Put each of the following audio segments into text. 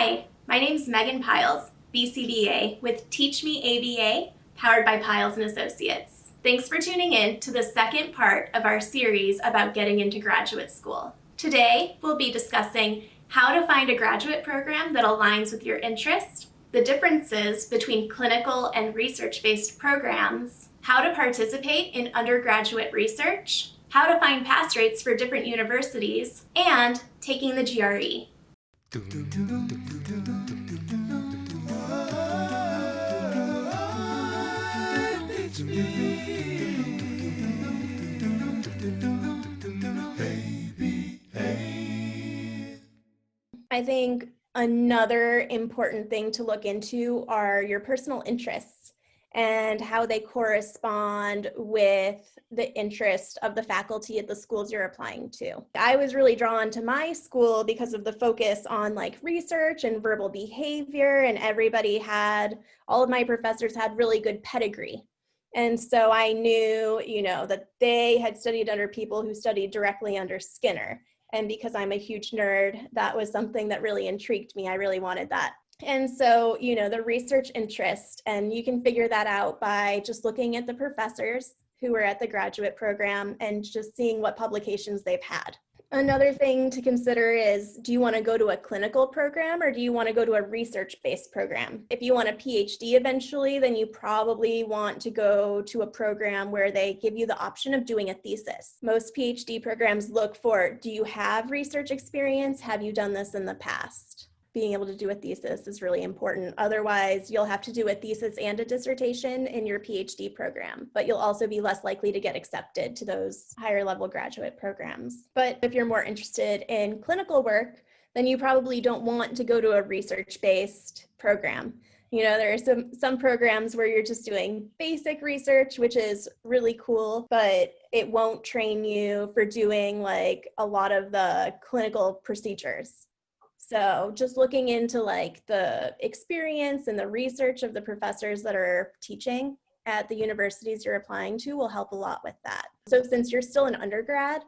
Hi, my name's Megan Piles, BCBA with Teach Me ABA, powered by Piles and Associates. Thanks for tuning in to the second part of our series about getting into graduate school. Today, we'll be discussing how to find a graduate program that aligns with your interest, the differences between clinical and research-based programs, how to participate in undergraduate research, how to find pass rates for different universities, and taking the GRE. I think another important thing to look into are your personal interests and how they correspond with the interest of the faculty at the schools you're applying to. I was really drawn to my school because of the focus on like research and verbal behavior, and all of my professors had really good pedigree. And so I knew, that they had studied under people who studied directly under Skinner. And because I'm a huge nerd, that was something that really intrigued me. I really wanted that. And so, the research interest, and you can figure that out by just looking at the professors who were at the graduate program and just seeing what publications they've had. Another thing to consider is, do you want to go to a clinical program or do you want to go to a research-based program? If you want a PhD eventually, then you probably want to go to a program where they give you the option of doing a thesis. Most PhD programs look for, do you have research experience? Have you done this in the past? Being able to do a thesis is really important. Otherwise, you'll have to do a thesis and a dissertation in your PhD program, but you'll also be less likely to get accepted to those higher level graduate programs. But if you're more interested in clinical work, then you probably don't want to go to a research-based program. There are some programs where you're just doing basic research, which is really cool, but it won't train you for doing like a lot of the clinical procedures. So just looking into like the experience and the research of the professors that are teaching at the universities you're applying to will help a lot with that. So since you're still an undergrad,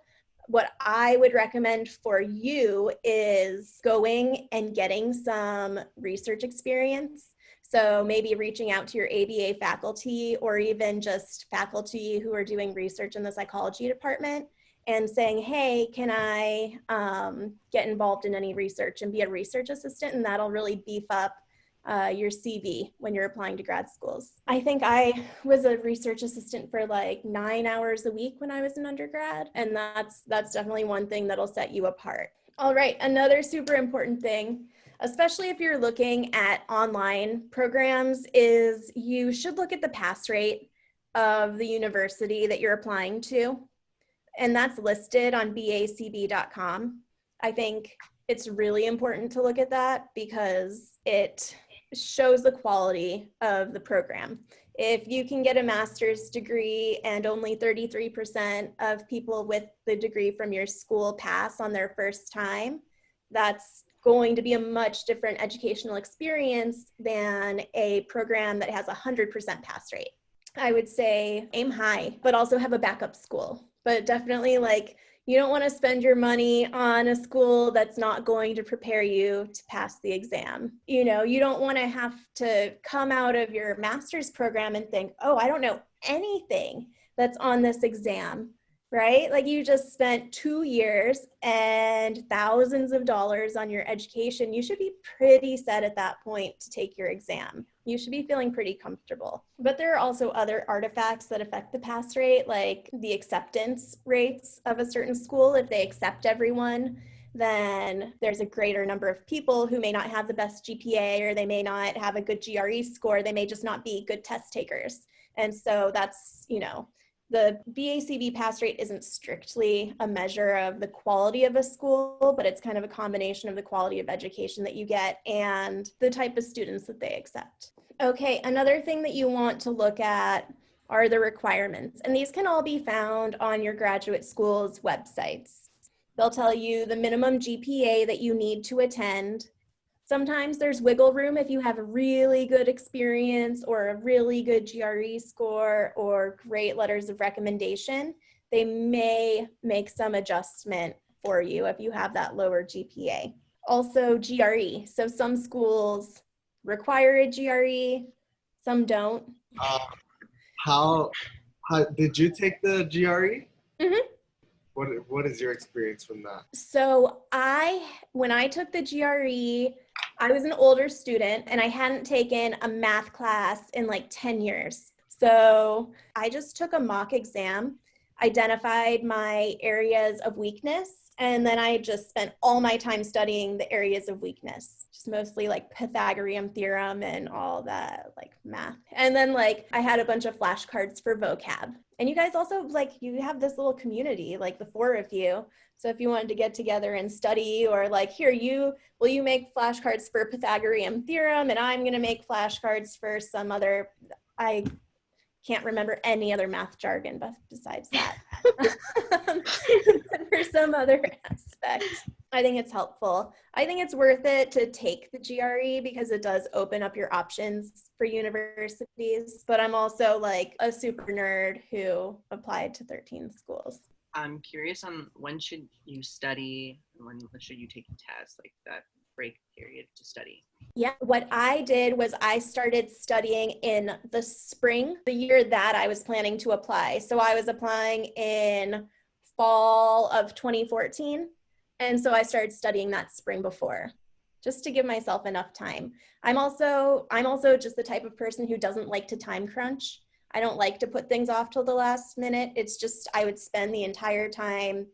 what I would recommend for you is going and getting some research experience. So maybe reaching out to your ABA faculty or even just faculty who are doing research in the psychology department and saying, hey, can I get involved in any research and be a research assistant? And that'll really beef up your CV when you're applying to grad schools. I think I was a research assistant for like 9 hours a week when I was an undergrad. And that's definitely one thing that'll set you apart. All right, another super important thing, especially if you're looking at online programs, is you should look at the pass rate of the university that you're applying to. And that's listed on bacb.com. I think it's really important to look at that because it shows the quality of the program. If you can get a master's degree and only 33% of people with the degree from your school pass on their first time, that's going to be a much different educational experience than a program that has a 100% pass rate. I would say aim high, but also have a backup school. But definitely, you don't want to spend your money on a school that's not going to prepare you to pass the exam. You don't want to have to come out of your master's program and think, oh, I don't know anything that's on this exam, right? Like you just spent 2 years and thousands of dollars on your education. You should be pretty set at that point to take your exam. You should be feeling pretty comfortable. But there are also other artifacts that affect the pass rate, like the acceptance rates of a certain school. If they accept everyone, then there's a greater number of people who may not have the best GPA, or they may not have a good GRE score. They may just not be good test takers. And so that's, the BACB pass rate isn't strictly a measure of the quality of a school, but it's kind of a combination of the quality of education that you get and the type of students that they accept. Okay, another thing that you want to look at are the requirements, and these can all be found on your graduate school's websites. They'll tell you the minimum GPA that you need to attend. Sometimes there's wiggle room if you have a really good experience or a really good GRE score or great letters of recommendation. They may make some adjustment for you if you have that lower GPA. Also GRE. So some schools require a GRE, some don't. Uh, how how did you take the GRE? Mhm. What is your experience from that? So when I took the GRE, I was an older student and I hadn't taken a math class in like 10 years. So I just took a mock exam, identified my areas of weakness, and then I just spent all my time studying the areas of weakness, just mostly like Pythagorean theorem and all that like math. And then like I had a bunch of flashcards for vocab. And you guys also like you have this little community, like the four of you. So if you wanted to get together and study, or like, here, will you make flashcards for Pythagorean theorem, and I'm going to make flashcards for some other, I can't remember any other math jargon but besides that. For some other aspect. I think it's helpful. I think it's worth it to take the GRE because it does open up your options for universities. But I'm also like a super nerd who applied to 13 schools. I'm curious on when should you study and when should you take a test, like that break period to study? Yeah, what I did was I started studying in the spring, the year that I was planning to apply. So I was applying in fall of 2014. And so I started studying that spring before, just to give myself enough time. I'm also just the type of person who doesn't like to time crunch. I don't like to put things off till the last minute. It's just I would spend the entire time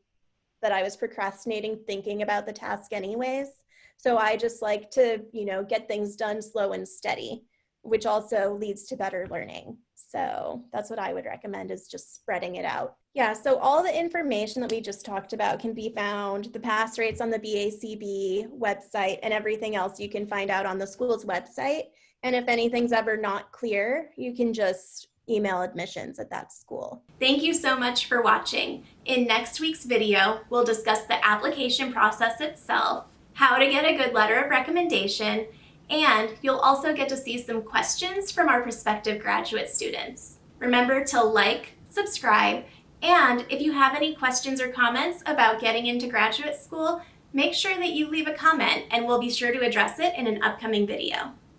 that I was procrastinating thinking about the task anyways. So I just like to, get things done slow and steady, which also leads to better learning. So that's what I would recommend, is just spreading it out. Yeah, so all the information that we just talked about can be found, the pass rates on the BACB website, and everything else you can find out on the school's website. And if anything's ever not clear, you can just email admissions at that school. Thank you so much for watching. In next week's video, we'll discuss the application process itself, how to get a good letter of recommendation, and you'll also get to see some questions from our prospective graduate students. Remember to like, subscribe, and if you have any questions or comments about getting into graduate school, make sure that you leave a comment and we'll be sure to address it in an upcoming video.